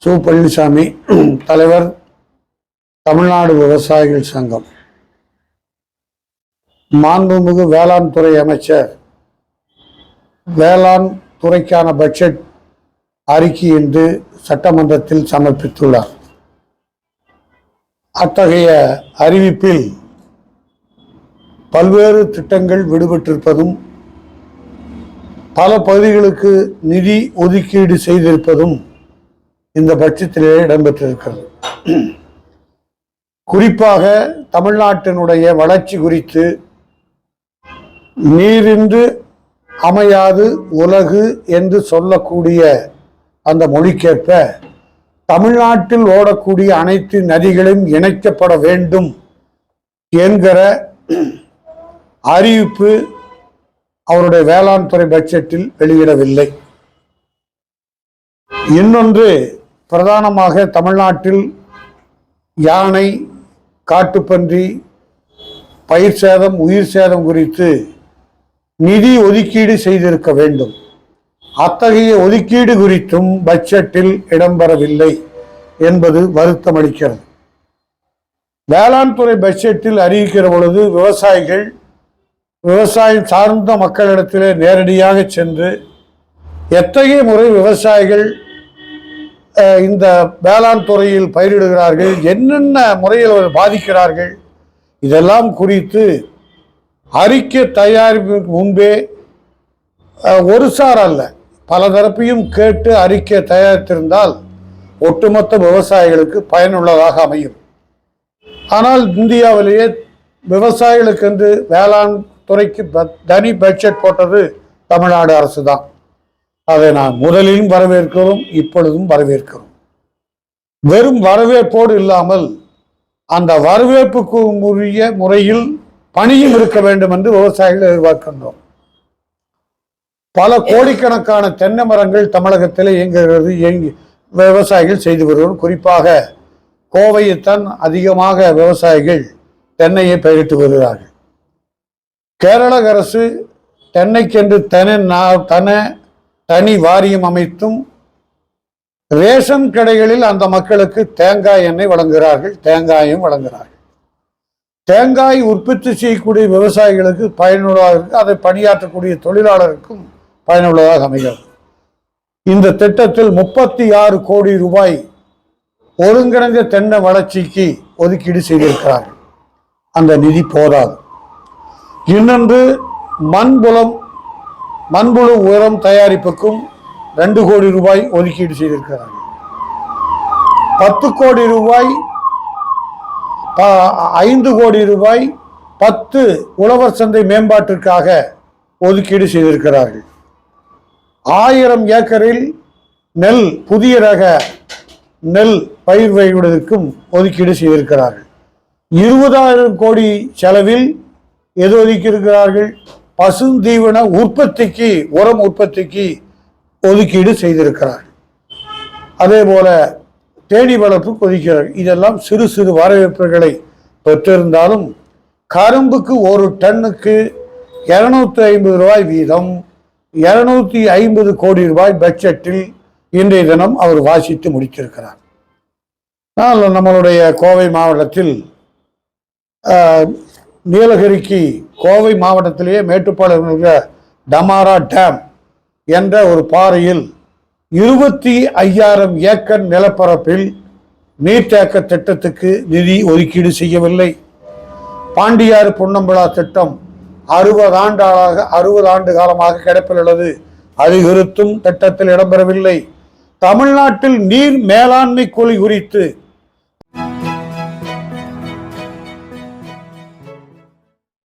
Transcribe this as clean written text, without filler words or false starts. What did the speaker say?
சு. பழனிசாமி, தலைவர், தமிழ்நாடு விவசாயிகள் சங்கம். மாண்புமிகு வேளாண் துறை அமைச்சர் வேளாண் துறைக்கான பட்ஜெட் அறிக்கை என்று சட்டமன்றத்தில் சமர்ப்பித்துள்ளார். அத்தகைய அறிவிப்பில் பல்வேறு திட்டங்கள் விடுபட்டிருப்பதும் பல பகுதிகளுக்கு நிதி ஒதுக்கீடு செய்திருப்பதும் இந்த பட்ஜெட்டிலே இடம்பெற்றிருக்கிறது. குறிப்பாக தமிழ்நாட்டினுடைய வளர்ச்சி குறித்து நீரின்றி அமையாது உலகு என்று சொல்லக்கூடிய அந்த மொழிக்கேற்ப தமிழ்நாட்டில் ஓடக்கூடிய அனைத்து நதிகளும் இணைக்கப்பட வேண்டும் என்கிற அறிவிப்பு அவருடைய வேளாண் துறை பட்ஜெட்டில் வெளியிடவில்லை. இன்னொன்று, பிரதானமாக தமிழ்நாட்டில் யானை, காட்டுப்பன்றி, பயிர் சேதம், உயிர் சேதம் குறித்து நிதி ஒதுக்கீடு செய்திருக்க வேண்டும். அத்தகைய ஒதுக்கீடு குறித்தும் பட்ஜெட்டில் இடம்பெறவில்லை என்பது வருத்தம் அளிக்கிறது. வேளாண் துறை பட்ஜெட்டில் அறிவிக்கிற பொழுது விவசாயம் சார்ந்த மக்களிடத்திலே நேரடியாக சென்று எத்தகைய முறை விவசாயிகள் இந்த வேளாண் துறையில் பயிரிடுகிறார்கள், என்னென்ன முறையில் அவர் பாதிக்கிறார்கள், இதெல்லாம் குறித்து அறிக்கை தயாரிப்புக்கு முன்பே ஒரு சார் அல்ல பல தரப்பையும் கேட்டு அறிக்கை தயாரித்திருந்தால் ஒட்டுமொத்த விவசாயிகளுக்கு பயனுள்ளதாக அமையும். ஆனால் இந்தியாவிலேயே விவசாயிகளுக்கு என்று வேளாண் துறைக்கு தனி பட்ஜெட் போட்டது தமிழ்நாடு அரசு தான். அதை நான் முதலிலும் வரவேற்கிறோம், இப்பொழுதும் வரவேற்கிறோம். வெறும் வரவேற்போடு இல்லாமல் அந்த வரவேற்புக்கு உரிய முறையில் பணியும் இருக்க வேண்டும் என்று விவசாயிகள் எதிர்பார்க்கின்றோம். பல கோடிக்கணக்கான தென்னை மரங்கள் தமிழகத்தில் இயங்குகிறது, விவசாயிகள் செய்து வருகிறோம். குறிப்பாக கோவையைத்தான் அதிகமாக விவசாயிகள் தென்னையை பயிரிட்டு வருகிறார்கள். கேரள அரசு தென்னைக்கென்று தனி வாரியம் அமைத்தும் ரேஷன் கடைகளில் அந்த மக்களுக்கு தேங்காய் எண்ணெய் வழங்குகிறார்கள், தேங்காயும் வழங்குகிறார்கள். தேங்காய் உற்பத்தி செய்யக்கூடிய விவசாயிகளுக்கு பயனுள்ளதாக இருக்கு, அதை பணியாற்றக்கூடிய தொழிலாளருக்கும் பயனுள்ளதாக அமைகிறது. இந்த திட்டத்தில் 36 கோடி ரூபாய் ஒருங்கிணைந்த தென்னை வளர்ச்சிக்கு ஒதுக்கீடு செய்திருக்கிறார்கள். அந்த நிதி போதாது. இன்னொன்று, மண்புழு உரம் தயாரிப்புக்கும் 2 கோடி ரூபாய் ஒதுக்கீடு செய்திருக்கிறார்கள். 10 கோடி ரூபாய், 5 கோடி ரூபாய் 10 உழவர் சந்தை மேம்பாட்டிற்காக ஒதுக்கீடு செய்திருக்கிறார்கள். 1000 ஏக்கரில் புதிய ரக நெல் பயிர் வகைகளுக்கும் ஒதுக்கீடு செய்திருக்கிறார்கள். 20,000 கோடி செலவில் எது ஒதுக்கியிருக்கிறார்கள்? பசுந்தீவன உற்பத்திக்கு, உரம் உற்பத்திக்கு ஒதுக்கீடு செய்திருக்கிறார்கள். அதே போல தேனி வளர்ப்புக்கு ஒதுக்கிறார்கள். இதெல்லாம் சிறு சிறு வரவேற்புகளை பெற்றிருந்தாலும் கரும்புக்கு ஒரு டன்னுக்கு 250 ரூபாய் வீதம் 250 கோடி ரூபாய் பட்ஜெட்டில் இன்றைய தினம் அவர் வாசித்து முடித்திருக்கிறார். நம்மளுடைய கோவை மாவட்டத்தில் நீலகிரிக்கு கோவை மாவட்டத்திலேயே மேட்டுப்பாளையம் டமாரா டேம் என்ற ஒரு பாறையில் 25,000 ஏக்கர் நிலப்பரப்பில் நீர்த்தேக்க திட்டத்துக்கு நிதி ஒதுக்கீடு செய்யவில்லை. பாண்டியாறு பொன்னம்பலா திட்டம் 60 ஆண்டு காலமாக கிடப்பில் உள்ளது, அது குறித்தும் திட்டத்தில் இடம்பெறவில்லை. தமிழ்நாட்டில் நீர் மேலாண்மை கொள்கை குறித்து